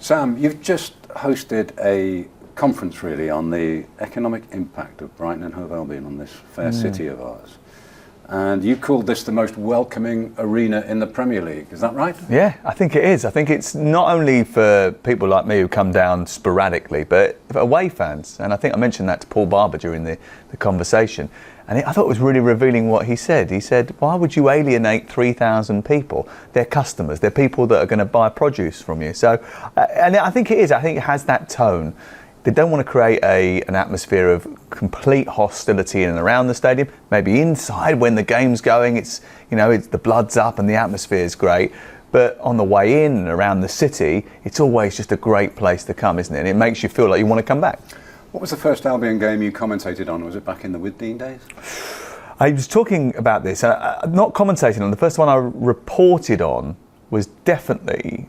Sam, you've just hosted a conference really on the economic impact of Brighton and Hove Albion on this fair city of ours. And you called this the most welcoming arena in the Premier League, is that right? Yeah, I think it is. I think it's not only for people like me who come down sporadically, but for away fans. And I think I mentioned that to Paul Barber during the conversation. And I thought it was really revealing what he said. He said, why would you alienate 3,000 people? They're customers. They're people that are going to buy produce from you. So, and I think it is. I think it has that tone. They don't want to create an atmosphere of complete hostility in and around the stadium. Maybe inside when the game's going, it's the blood's up and the atmosphere is great. But on the way in and around the city, it's always just a great place to come, isn't it? And it makes you feel like you want to come back. What was the first Albion game you commentated on? Was it back in the Withdean days? I was talking about this, not commentating on. The first one I reported on was definitely...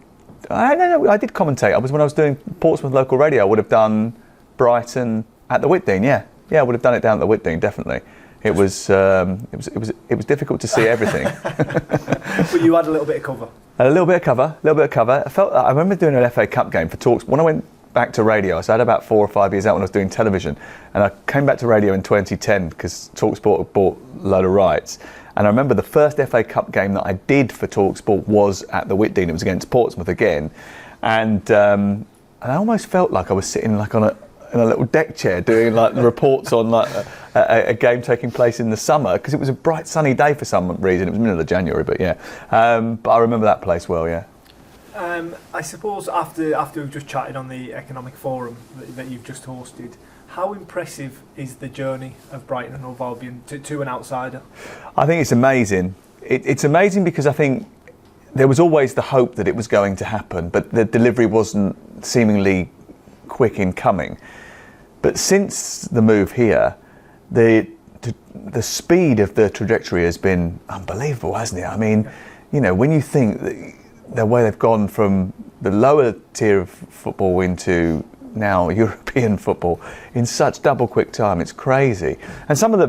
I did commentate. When I was doing Portsmouth local radio, I would have done Brighton at the Withdean. Yeah, I would have done it down at the Withdean, definitely. It was difficult to see everything. But you had a little bit of cover. A little bit of cover. I remember doing an FA Cup game for Talks. When I went back to radio, so I had about 4 or 5 years out when I was doing television, and I came back to radio in 2010 because TalkSport bought a load of rights. And I remember the first FA Cup game that I did for TalkSport was at the Withdean. It was against Portsmouth again, and I almost felt like I was sitting like in a little deck chair doing like reports on like a game taking place in the summer, because it was a bright sunny day for some reason. It was middle of January, but yeah. But I remember that place well, yeah. I suppose after we've just chatted on the economic forum that you've just hosted, how impressive is the journey of Brighton and Hove Albion to an outsider? I think it's amazing. It's amazing because I think there was always the hope that it was going to happen, but the delivery wasn't seemingly quick in coming. But since the move here, the speed of the trajectory has been unbelievable, hasn't it? I mean, when you think the way they've gone from the lower tier of football into now European football in such double quick time, it's crazy. And some of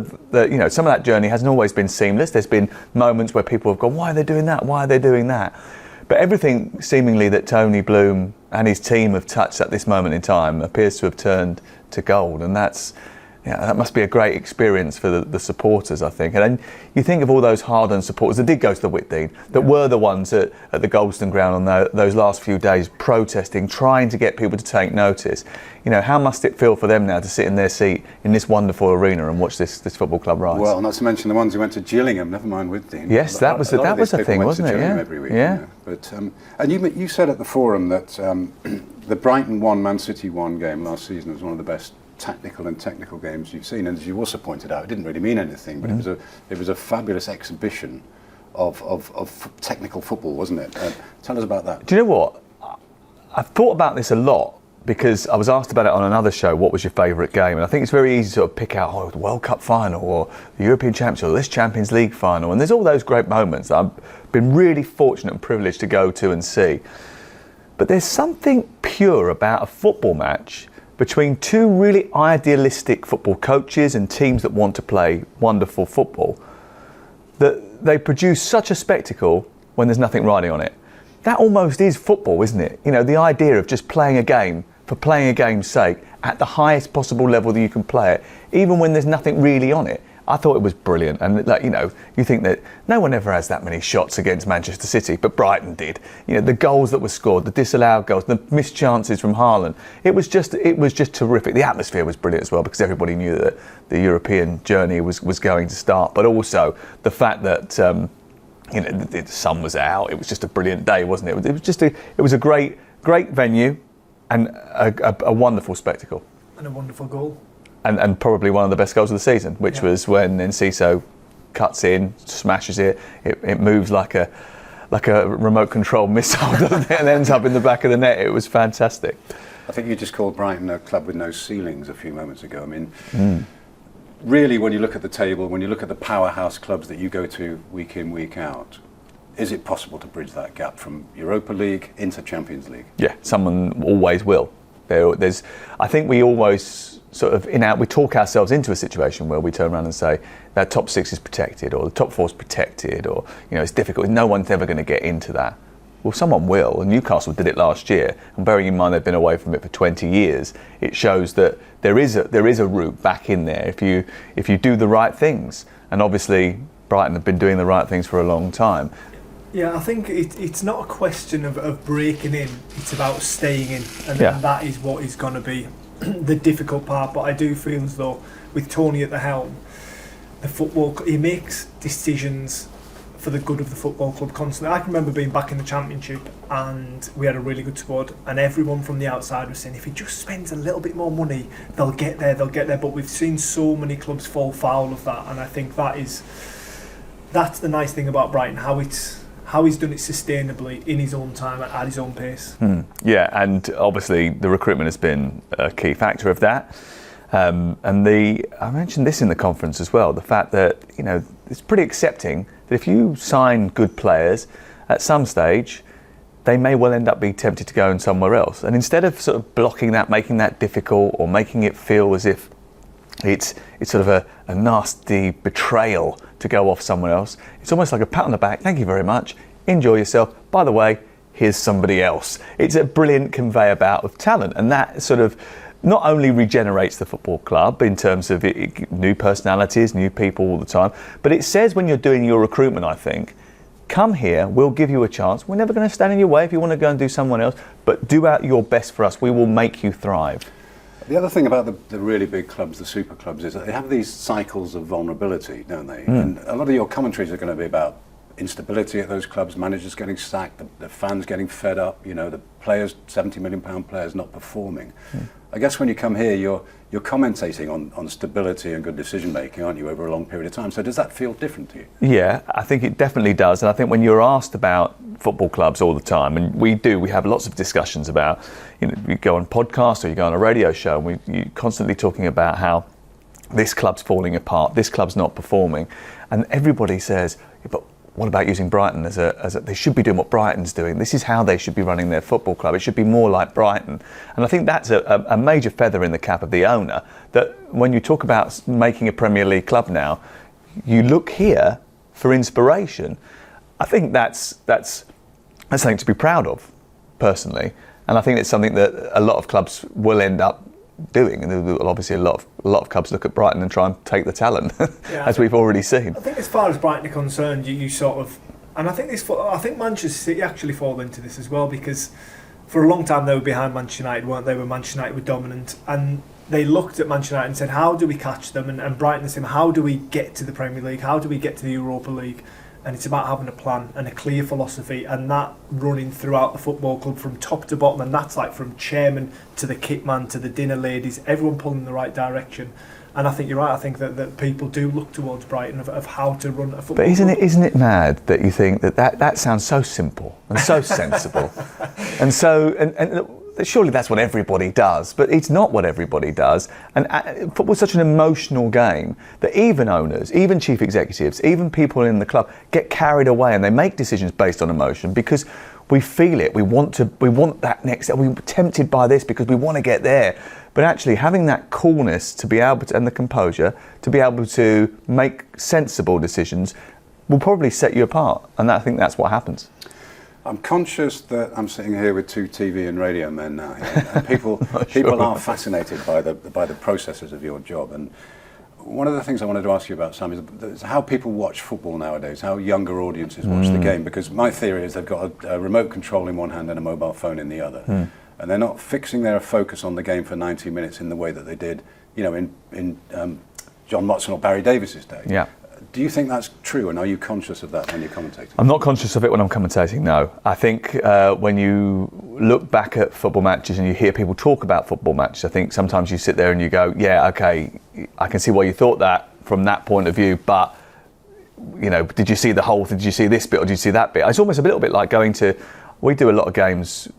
some of that journey hasn't always been seamless. There's been moments where people have gone, why are they doing that? Why are they doing that? But everything seemingly that Tony Bloom and his team have touched at this moment in time appears to have turned to gold, and that must be a great experience for the supporters, I think. And then you think of all those hard-earned supporters that did go to the Withdean, that were the ones at the Goldstone Ground on those last few days protesting, trying to get people to take notice. How must it feel for them now to sit in their seat in this wonderful arena and watch this football club rise? Well, not to mention the ones who went to Gillingham, never mind Withdean. Yes, that was a thing, wasn't it? Yeah. Every week, yeah. But and you said at the forum that the Brighton 1, Man City 1 game last season was one of the best tactical and technical games you've seen, and as you also pointed out, it didn't really mean anything, but it was a fabulous exhibition of technical football, wasn't it? Tell us about that. Do you know what? I've thought about this a lot because I was asked about it on another show. What was your favourite game? And I think it's very easy to sort of pick out the World Cup final or the European Championship or this Champions League final, and there's all those great moments that I've been really fortunate and privileged to go to and see. But there's something pure about a football match between two really idealistic football coaches and teams that want to play wonderful football, that they produce such a spectacle when there's nothing riding on it. That almost is football, isn't it? The idea of just playing a game for playing a game's sake at the highest possible level that you can play it, even when there's nothing really on it. I thought it was brilliant, and you think that no one ever has that many shots against Manchester City, but Brighton did. The goals that were scored, the disallowed goals, the missed chances from Haaland. It was just terrific. The atmosphere was brilliant as well, because everybody knew that the European journey was going to start. But also the fact that the sun was out. It was just a brilliant day, wasn't it? It was a great venue, and a wonderful spectacle, and a wonderful goal. And probably one of the best goals of the season, which was when Enciso cuts in, smashes it. It moves like a remote control missile, doesn't it? And ends up in the back of the net. It was fantastic. I think you just called Brighton a club with no ceilings a few moments ago. I mean, really, when you look at the table, when you look at the powerhouse clubs that you go to week in, week out, is it possible to bridge that gap from Europa League into Champions League? Yeah, someone always will. I think we always sort of we talk ourselves into a situation where we turn around and say that top 6 is protected, or the top 4 is protected, or it's difficult. No one's ever going to get into that. Well, someone will, and Newcastle did it last year. And bearing in mind they've been away from it for 20 years, it shows that there is a route back in there if you do the right things. And obviously, Brighton have been doing the right things for a long time. Yeah, I think it's not a question of breaking in, it's about staying in, and that is what is going to be the difficult part. But I do feel as though with Tony at the helm, he makes decisions for the good of the football club constantly. I can remember being back in the Championship and we had a really good squad, and everyone from the outside was saying if he just spends a little bit more money, they'll get there. But we've seen so many clubs fall foul of that, and I think that's the nice thing about Brighton, how he's done it sustainably in his own time at his own pace. Yeah, and obviously the recruitment has been a key factor of that. I mentioned this in the conference as well, the fact that, you know, it's pretty accepting that if you sign good players, at some stage, they may well end up being tempted to go in somewhere else. And instead of sort of blocking that, making that difficult, or making it feel as if it's sort of a nasty betrayal to go off somewhere else, it's almost like a pat on the back, thank you very much, enjoy yourself, by the way, here's somebody else. It's a brilliant conveyor belt of talent, and that sort of not only regenerates the football club in terms of new personalities, new people all the time, but it says when you're doing your recruitment, I think, come here, we'll give you a chance. We're never going to stand in your way if you want to go and do someone else, but do out your best for us. We will make you thrive. The other thing about the really big clubs, the super clubs, is that they have these cycles of vulnerability, don't they? And a lot of your commentaries are going to be about instability at those clubs, managers getting sacked, the fans getting fed up, you know, the players, £70 million players not performing. I guess when you come here, you're commentating on stability and good decision making, aren't you, over a long period of time? So does that feel different to you? Yeah, I think it definitely does. And I think when you're asked about football clubs all the time, and we have lots of discussions about, you know, you go on podcasts or you go on a radio show, and you're constantly talking about how this club's falling apart, this club's not performing, and everybody says, but what about using Brighton as a they should be doing what Brighton's doing. This is how they should be running their football club. It should be more like Brighton. And I think that's a major feather in the cap of the owner, that when you talk about making a Premier League club now, you look here for inspiration. I think that's something to be proud of, personally. And I think it's something that a lot of clubs will end up doing, and obviously a lot of clubs look at Brighton and try and take the talent, as we've already seen. I think as far as Brighton are concerned, you sort of, and I think Manchester City actually fall into this as well, because for a long time they were behind Manchester United, weren't they? When Manchester United were dominant, and they looked at Manchester United and said, how do we catch them? And Brighton said, how do we get to the Premier League? How do we get to the Europa League? And it's about having a plan and a clear philosophy, and that running throughout the football club from top to bottom, and that's like from chairman to the kit man to the dinner ladies, everyone pulling in the right direction. And I think you're right. I think that people do look towards Brighton of how to run a football club. But isn't it mad that you think that sounds so simple and so sensible, and surely that's what everybody does, but it's not what everybody does. And football's such an emotional game that even owners, even chief executives, even people in the club get carried away, and they make decisions based on emotion because we feel it. We want that next. We're tempted by this because we want to get there. But actually, having that coolness to be able to, and the composure to be able to make sensible decisions will probably set you apart. And I think that's what happens. I'm conscious that I'm sitting here with two TV and radio men now, and people are fascinated by the processes of your job. And one of the things I wanted to ask you about, Sam, is how people watch football nowadays, how younger audiences watch the game. Because my theory is they've got a remote control in one hand and a mobile phone in the other, and they're not fixing their focus on the game for 90 minutes in the way that they did, you know, in John Motson or Barry Davis's day. Yeah. Do you think that's true, and are you conscious of that when you're commentating? I'm not conscious of it when I'm commentating, no. I think when you look back at football matches and you hear people talk about football matches, I think sometimes you sit there and you go, yeah, okay, I can see why you thought that from that point of view, but, you know, did you see the whole thing? Did you see this bit or did you see that bit? It's almost a little bit like we do a lot of games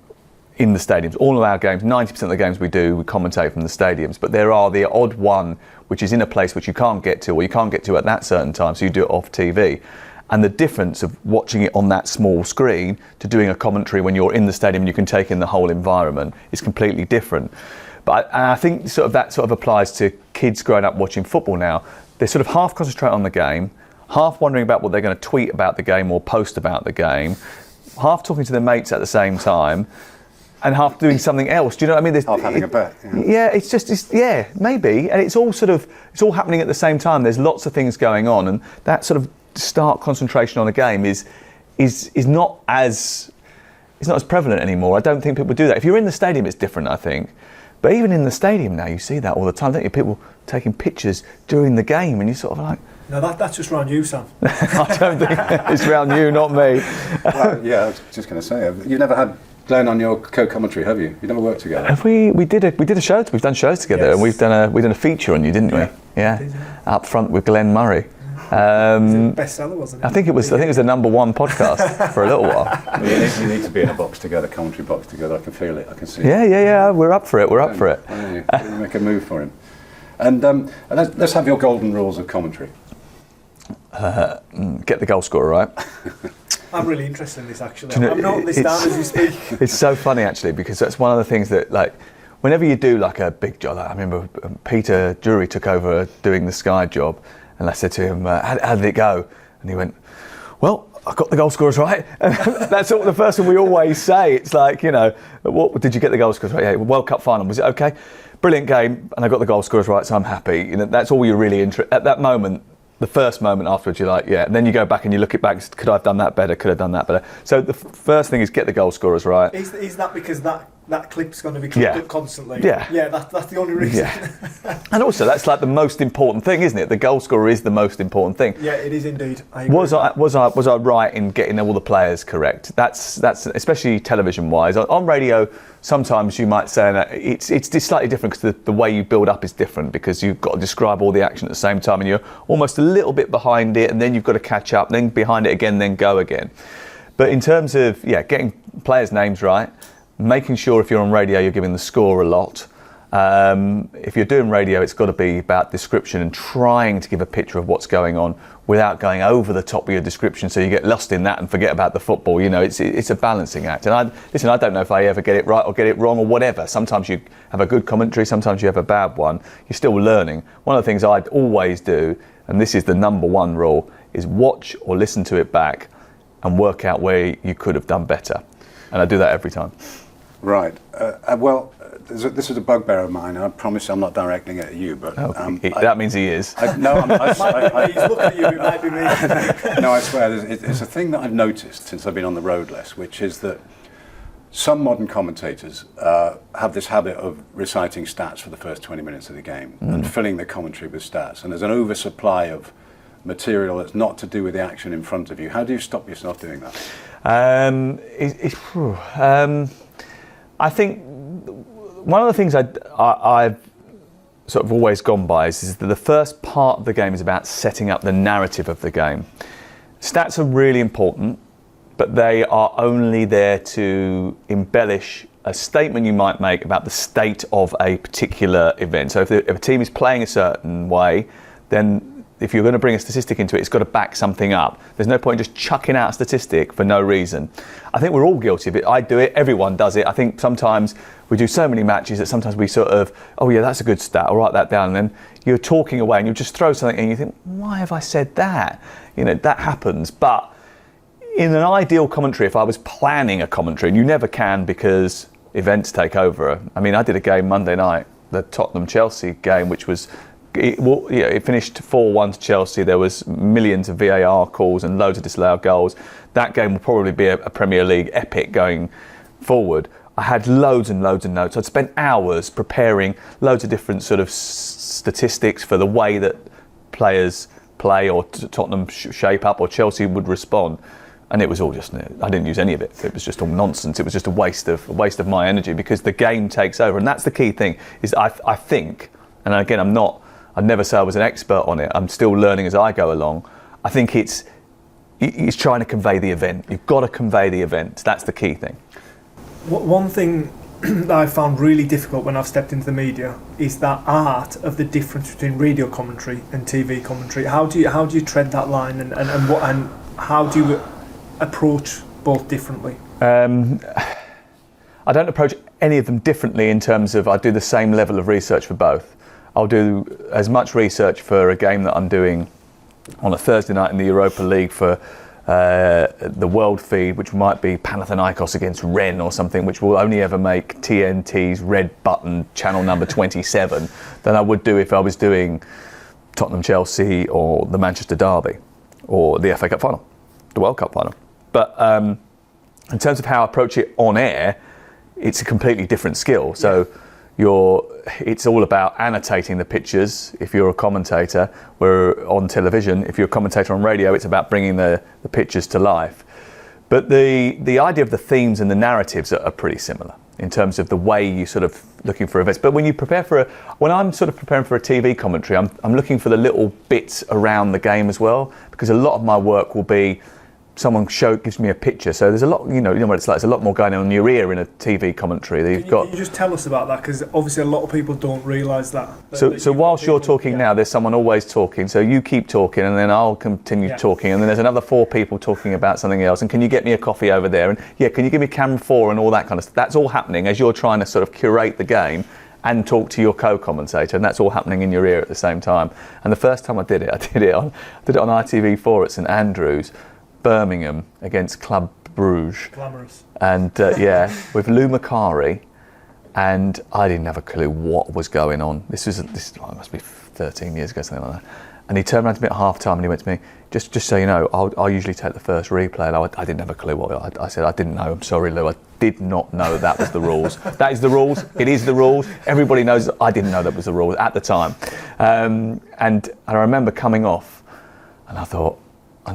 in the stadiums. All of our games, 90% of the games we commentate from the stadiums, but there are the odd one which is in a place which you can't get to, or you can't get to at that certain time, so you do it off TV. And the difference of watching it on that small screen to doing a commentary when you're in the stadium and you can take in the whole environment is completely different. But I think that applies to kids growing up watching football now. They sort of half concentrate on the game, half wondering about what they're going to tweet about the game or post about the game, half talking to their mates at the same time, and half doing something else. Do you know what I mean? Half having a bet. Yeah, maybe, and it's all happening at the same time. There's lots of things going on, and that sort of stark concentration on a game is not as prevalent anymore. I don't think people do that. If you're in the stadium, it's different, I think. But even in the stadium now, you see that all the time, don't you? People taking pictures during the game, and you sort of like. No, that's just round you, Sam. I don't think it's round you, not me. Well, yeah, I was just going to say, you've never had Glenn on your co-commentary, have you? You never worked together. Have we did a show. We've done shows together, yes. And we've done a feature on you, didn't we? Yeah. Up front with Glenn Murray. It was a bestseller, wasn't it? I think it was the #1 podcast for a little while. Well, you need to be in a box together, commentary box together. I can feel it. I can see it. Yeah. We're up for it. You make a move for him. And let's have your golden rules of commentary. Get the goal scorer right. I'm really interested in this, actually. I'm noting this down as you speak. It's so funny, actually, because that's one of the things that, like, whenever you do like a big job, like, I remember Peter Drury took over doing the Sky job, and I said to him, how did it go? And he went, well, I got the goal scorers right. And that's the first thing we always say. It's like, what did you get the goal scorers right? Yeah, World Cup final, was it okay? Brilliant game, and I got the goal scorers right, so I'm happy. That's all you're really interested at that moment. The first moment afterwards, you're like, yeah. And then you go back and you look it back. Could I have done that better? Could I have done that better? So the first thing is get the goal scorers right. Is that because that clip's going to be clipped up constantly? Yeah. Yeah, that's the only reason. Yeah. And also, that's like the most important thing, isn't it? The goal scorer is the most important thing. Yeah, it is indeed. I agree. Was I right in getting all the players correct? That's especially television wise. On radio, sometimes you might say that it's slightly different because the way you build up is different, because you've got to describe all the action at the same time, and you're almost a little bit behind it, and then you've got to catch up, then behind it again, then go again. But in terms of getting players' names right, making sure if you're on radio you're giving the score a lot. If you're doing radio, it's got to be about description and trying to give a picture of what's going on without going over the top of your description, so you get lost in that and forget about the football. It's a balancing act. And I don't know if I ever get it right or get it wrong or whatever. Sometimes you have a good commentary, sometimes you have a bad one. You're still learning. One of the things I'd always do, and this is the #1 rule, is watch or listen to it back and work out where you could have done better. And I do that every time. Right. This is a bugbear of mine. I promise I'm not directing it at you, but that means he is. He's looking at you. It might be me. No, I swear, it's a thing that I've noticed since I've been on the road less, which is that some modern commentators have this habit of reciting stats for the first 20 minutes of the game and filling the commentary with stats. And there's an oversupply of material that's not to do with the action in front of you. How do you stop yourself doing that? I think one of the things I've sort of always gone by is that the first part of the game is about setting up the narrative of the game. Stats are really important, but they are only there to embellish a statement you might make about the state of a particular event. So if a team is playing a certain way, then if you're going to bring a statistic into it, it's got to back something up. There's no point in just chucking out a statistic for no reason. I think we're all guilty of it. I do it, everyone does it. I think sometimes we do so many matches that sometimes we sort of, oh yeah, that's a good stat, I'll write that down. And then you're talking away and you just throw something and you think, why have I said that? That happens. But in an ideal commentary, if I was planning a commentary, and you never can because events take over. I mean, I did a game Monday night, the Tottenham-Chelsea game, which was, it finished 4-1 to Chelsea. There was millions of VAR calls and loads of disallowed goals. That game will probably be a Premier League epic going forward. I had loads and loads of notes. I'd spent hours preparing loads of different sort of statistics for the way that players play or Tottenham shape up or Chelsea would respond. And it was all just, I didn't use any of it. It was just all nonsense. It was just a waste of my energy, because the game takes over. And that's the key thing, is I think, and again, I'd never say I was an expert on it. I'm still learning as I go along. I think it's trying to convey the event. You've got to convey the event. That's the key thing. One thing that I found really difficult when I've stepped into the media is that art of the difference between radio commentary and TV commentary. How do you tread that line, and how do you approach both differently? I don't approach any of them differently in terms of I do the same level of research for both. I'll do as much research for a game that I'm doing on a Thursday night in the Europa League for the world feed, which might be Panathinaikos against Rennes or something, which will only ever make TNT's red button channel number 27 than I would do if I was doing Tottenham Chelsea or the Manchester Derby or the FA Cup final, the World Cup final. But in terms of how I approach it on air, it's a completely different skill. So it's all about annotating the pictures if you're a commentator. Where on television, if you're a commentator on radio, it's about bringing the pictures to life. But the idea of the themes and the narratives are pretty similar in terms of the way you sort of looking for events. But when you prepare when I'm sort of preparing for a TV commentary, I'm looking for the little bits around the game as well, because a lot of my work will be someone gives me a picture, so there's a lot, you know what it's like. There's a lot more going on in your ear in a TV commentary. Can you just tell us about that, because obviously a lot of people don't realise that. So whilst you're talking now, there's someone always talking. So you keep talking, and then I'll continue talking, and then there's another 4 people talking about something else. And can you get me a coffee over there? And can you give me camera 4 and all that kind of stuff? That's all happening as you're trying to sort of curate the game and talk to your co-commentator, and that's all happening in your ear at the same time. And the first time I did it on ITV4 at St Andrews, Birmingham against Club Bruges. Glamorous. And with Lou Macari, and I didn't have a clue what was going on. This must be 13 years ago, something like that. And he turned around to me at half time and he went to me, just so you know, I'll usually take the first replay. And I didn't have a clue what I said. I didn't know. I'm sorry, Lou. I did not know that was the rules. That is the rules. It is the rules. Everybody knows. I didn't know that was the rules at the time. And I remember coming off, and I thought, I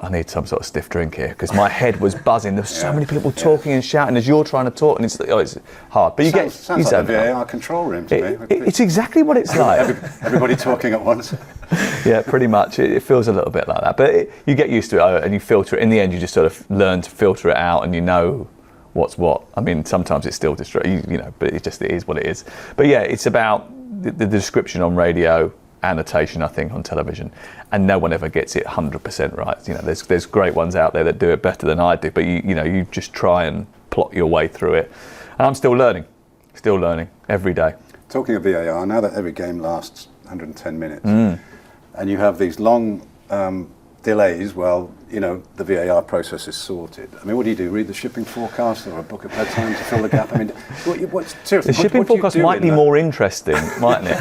need some sort of stiff drink here, because my head was buzzing. There were so many people talking and shouting as you're trying to talk, and it's hard. But sounds like the VAR control room to me. It's exactly what it's like. Everybody talking at once. Yeah, pretty much. It feels a little bit like that. But you get used to it and you filter it. In the end, you just sort of learn to filter it out, and you know what's what. I mean, sometimes it's still distracting, but it is what it is. But yeah, it's about the description on radio, annotation, I think, on television, and no one ever gets it 100% right. There's great ones out there that do it better than I do, but you just try and plot your way through it. And I'm still learning every day. Talking of VAR, now that every game lasts 110 minutes, and you have these long delays, the VAR process is sorted. I mean, what do? Read the shipping forecast or a book at bedtime to fill the gap? I mean, seriously, the shipping forecast might be more interesting, mightn't it?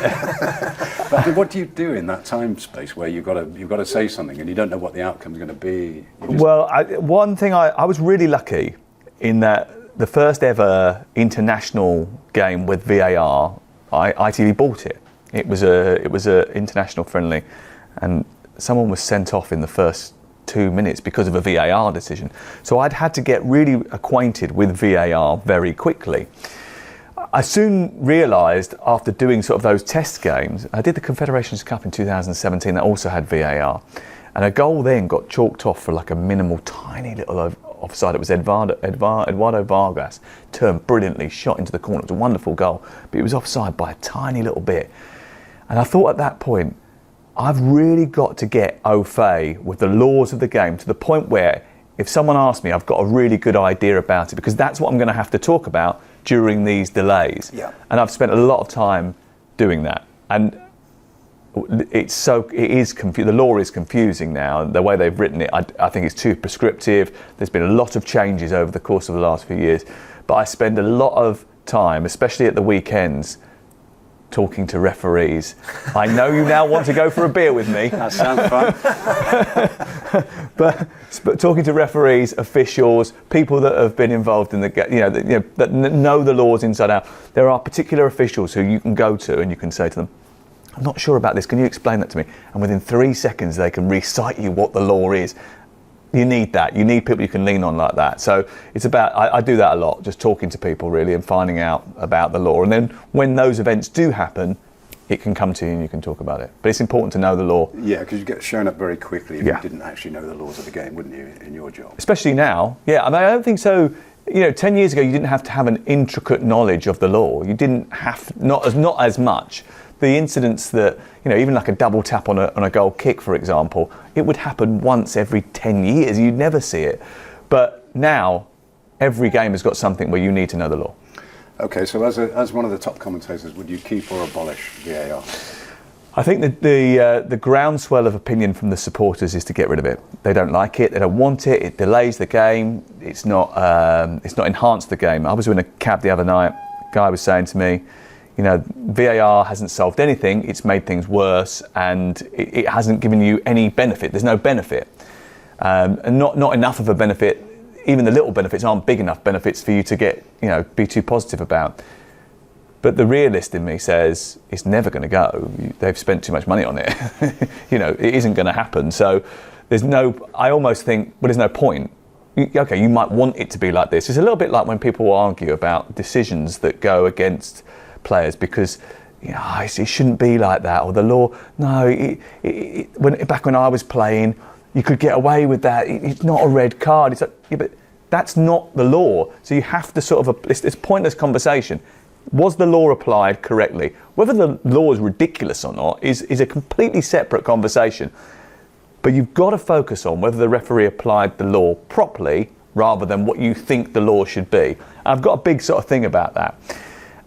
But I mean, what do you do in that time space where you've got to say something and you don't know what the outcome's going to be? One thing I was really lucky in that the first ever international game with VAR, ITV bought it. It was a international friendly, and someone was sent off in the first 2 minutes because of a VAR decision. So I'd had to get really acquainted with VAR very quickly. I soon realised, after doing sort of those test games, I did the Confederations Cup in 2017 that also had VAR, and a goal then got chalked off for like a minimal, tiny little offside. It was Eduardo Vargas, turned brilliantly, shot into the corner. It was a wonderful goal, but it was offside by a tiny little bit. And I thought at that point, I've really got to get au fait with the laws of the game to the point where if someone asks me, I've got a really good idea about it, because that's what I'm going to have to talk about during these delays. Yeah. And I've spent a lot of time doing that. And the law is confusing now. The way they've written it, I think it's too prescriptive. There's been a lot of changes over the course of the last few years. But I spend a lot of time, especially at the weekends, talking to referees. I know you now want to go for a beer with me. That sounds fun. but talking to referees, officials, people that have been involved in the game, that know the laws inside out. There are particular officials who you can go to and you can say to them, I'm not sure about this, can you explain that to me? And within 3 seconds they can recite you what the law is. You need that. You need people you can lean on like that. So it's about, I do that a lot, just talking to people really and finding out about the law. And then when those events do happen, it can come to you and you can talk about it. But it's important to know the law. Yeah, because you get shown up very quickly if you didn't actually know the laws of the game, wouldn't you, in your job? Especially now. Yeah, I mean, I don't think so. 10 years ago, you didn't have to have an intricate knowledge of the law. You didn't have, not as much. The incidents that, even like a double tap on a goal kick, for example, it would happen once every 10 years. You'd never see it. But now, every game has got something where you need to know the law. Okay, so as one of the top commentators, would you keep or abolish VAR? I think that the groundswell of opinion from the supporters is to get rid of it. They don't like it. They don't want it. It delays the game. It's not enhanced the game. I was in a cab the other night. A guy was saying to me, you know, VAR hasn't solved anything. It's made things worse, and it hasn't given you any benefit. There's no benefit, and not enough of a benefit. Even the little benefits aren't big enough benefits for you to get, you know, be too positive about. But the realist in me says it's never going to go. They've spent too much money on it. You know, it isn't going to happen. So I almost think, well, there's no point. Okay, you might want it to be like this. It's a little bit like when people argue about decisions that go against players because, you know, it shouldn't be like that, or the law. No, back when I was playing, you could get away with that. It's not a red card. It's like, yeah, but that's not the law. So you have to sort of, it's pointless conversation. Was the law applied correctly? Whether the law is ridiculous or not is a completely separate conversation. But you've got to focus on whether the referee applied the law properly rather than what you think the law should be. I've got a big sort of thing about that.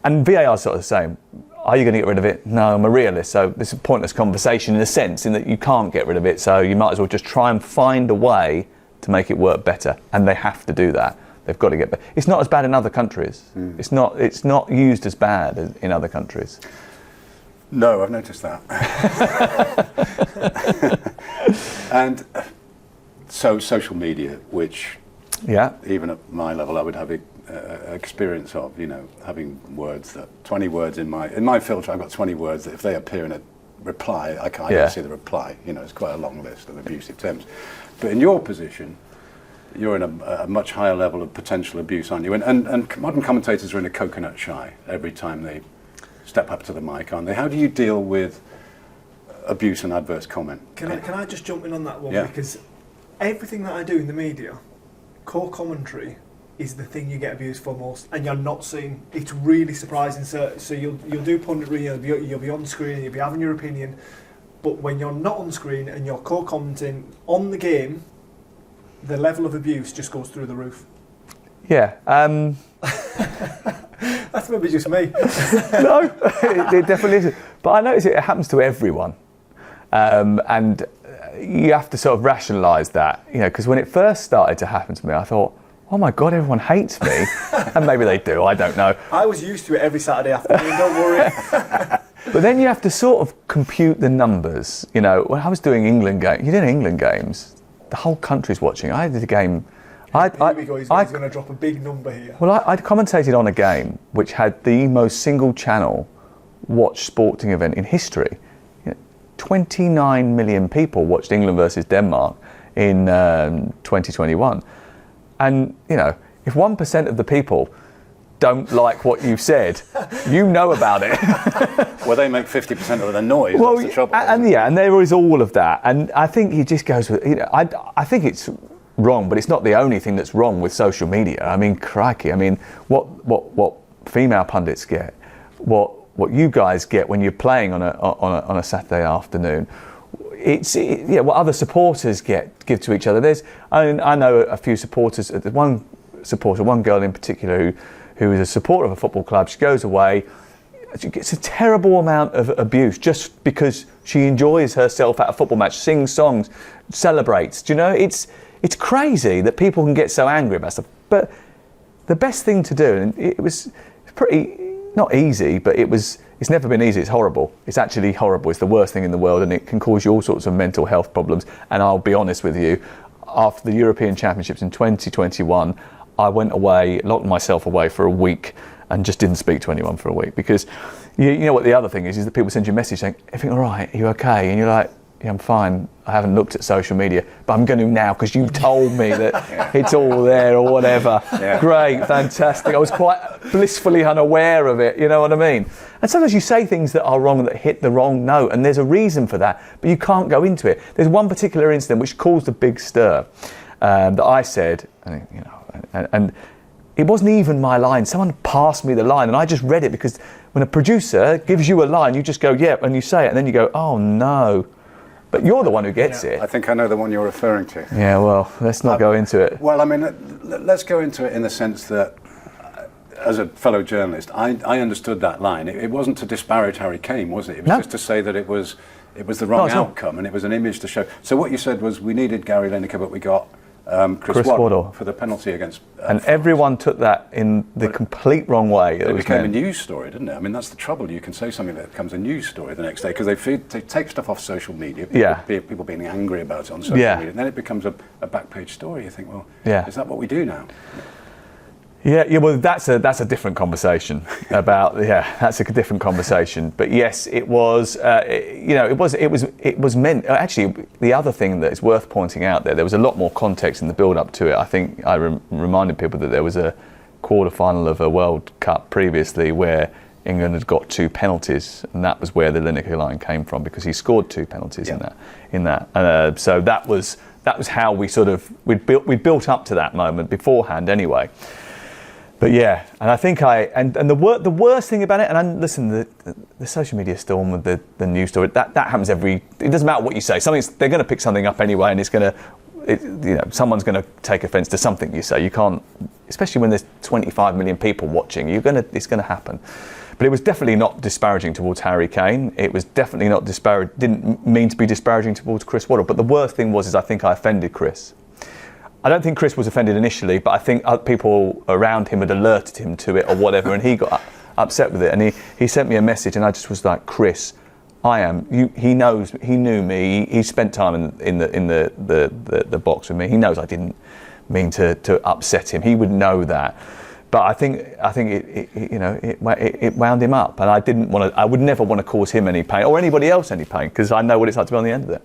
And VAR is sort of the same. Are you going to get rid of it? No, I'm a realist. So this is a pointless conversation in a sense, in that you can't get rid of it. So you might as well just try and find a way to make it work better. And they have to do that. They've got to get better. It's not as bad in other countries. It's not used as bad as in other countries. No, I've noticed that. And so social media, which even at my level I would have experience of, you know, having words that 20 words in my filter, I've got 20 words that if they appear in a reply, I can't see the reply. You know, it's quite a long list of abusive terms. But in your position, you're in a much higher level of potential abuse, aren't you? And modern commentators are in a coconut shy every time they step up to the mic, aren't they? How do you deal with abuse and adverse comment? Can I just jump in on that one? Yeah. Because everything that I do in the media, core commentary is the thing you get abused for most, and you're not seeing. It's really surprising. So you'll do punditry, you'll be on screen, and you'll be having your opinion, but when you're not on screen and you're core commenting on the game, the level of abuse just goes through the roof. Yeah. That's maybe just me. No, it definitely is. But I notice it happens to everyone. And you have to sort of rationalise that, you know, because when it first started to happen to me, I thought, oh my God, everyone hates me. And maybe they do, I don't know. I was used to it every Saturday afternoon, don't worry. But then you have to sort of compute the numbers. You know, when I was doing England games, you did England games, the whole country's watching. I did a game. Here we go, he's going to drop a big number here. Well, I'd commentated on a game which had the most single channel watched sporting event in history. 29 million people watched England versus Denmark in 2021. And, you know, if 1% of the people don't like what you've said, you know about it. Well, they make 50% of the noise. Well, that's the trouble. And there is all of that. And I think he just goes with, you know, I think it's wrong, but it's not the only thing that's wrong with social media. I mean, crikey. I mean, what female pundits get, what you guys get when you're playing on a Saturday afternoon, what other supporters give to each other. I know a few supporters. There's one girl in particular who is a supporter of a football club. She goes away. She gets a terrible amount of abuse just because she enjoys herself at a football match, sings songs, celebrates. Do you know, it's crazy that people can get so angry about stuff. But the best thing to do, and it was pretty, not easy, but it's never been easy. It's horrible. It's actually horrible. It's the worst thing in the world, and it can cause you all sorts of mental health problems. And I'll be honest with you, after the European Championships in 2021, I went away, locked myself away for a week and just didn't speak to anyone for a week, because you know what the other thing is that people send you a message saying, everything all right? Are you okay? And you're like, yeah, I'm fine. I haven't looked at social media, but I'm going to now because you told me that it's all there or whatever. Yeah. Great, fantastic. I was quite blissfully unaware of it, you know what I mean? And sometimes you say things that are wrong, that hit the wrong note, and there's a reason for that, but you can't go into it. There's one particular incident which caused a big stir that I said, and it wasn't even my line. Someone passed me the line, and I just read it, because when a producer gives you a line, you just go, yeah, and you say it, and then you go, oh no. But you're the one who gets it. I think I know the one you're referring to. Yeah, well, let's not go into it. Well, I mean, let's go into it in the sense that as a fellow journalist, I understood that line. It wasn't to disparage Harry Kane, was it? It was No. just to say that it was the wrong it's not. outcome, and it was an image to show. So what you said was we needed Gary Lineker, but we got Chris Waddle Waddle for the penalty against. And everyone took that in the complete wrong way. It became a news story, didn't it? I mean, that's the trouble. You can say something that becomes a news story the next day because they take stuff off social media. People being angry about it on social media, and then it becomes a back page story. You think, well, is that what we do now? Yeah. Well, that's a different conversation about. That's a different conversation. But yes, it was. It was meant. Actually, the other thing that is worth pointing out there was a lot more context in the build-up to it. I think I reminded people that there was a quarter-final of a World Cup previously where England had got 2 penalties, and that was where the Lineker line came from because he scored 2 penalties in that. So that was how we built up to that moment beforehand anyway. But yeah, and I think the worst thing about it, listen, the social media storm with the news story, that happens it doesn't matter what you say. They're going to pick something up anyway, and someone's going to take offence to something you say. You can't, especially when there's 25 million people watching, it's going to happen. But it was definitely not disparaging towards Harry Kane. It was definitely not didn't mean to be disparaging towards Chris Waddle. But the worst thing was I think I offended Chris. I don't think Chris was offended initially, but I think people around him had alerted him to it or whatever, and he got upset with it. And he sent me a message, and I just was like, Chris, he knew me. He spent time in the box with me. He knows I didn't mean to upset him. He would know that. But I think it wound him up, and I would never want to cause him any pain or anybody else any pain because I know what it's like to be on the end of it.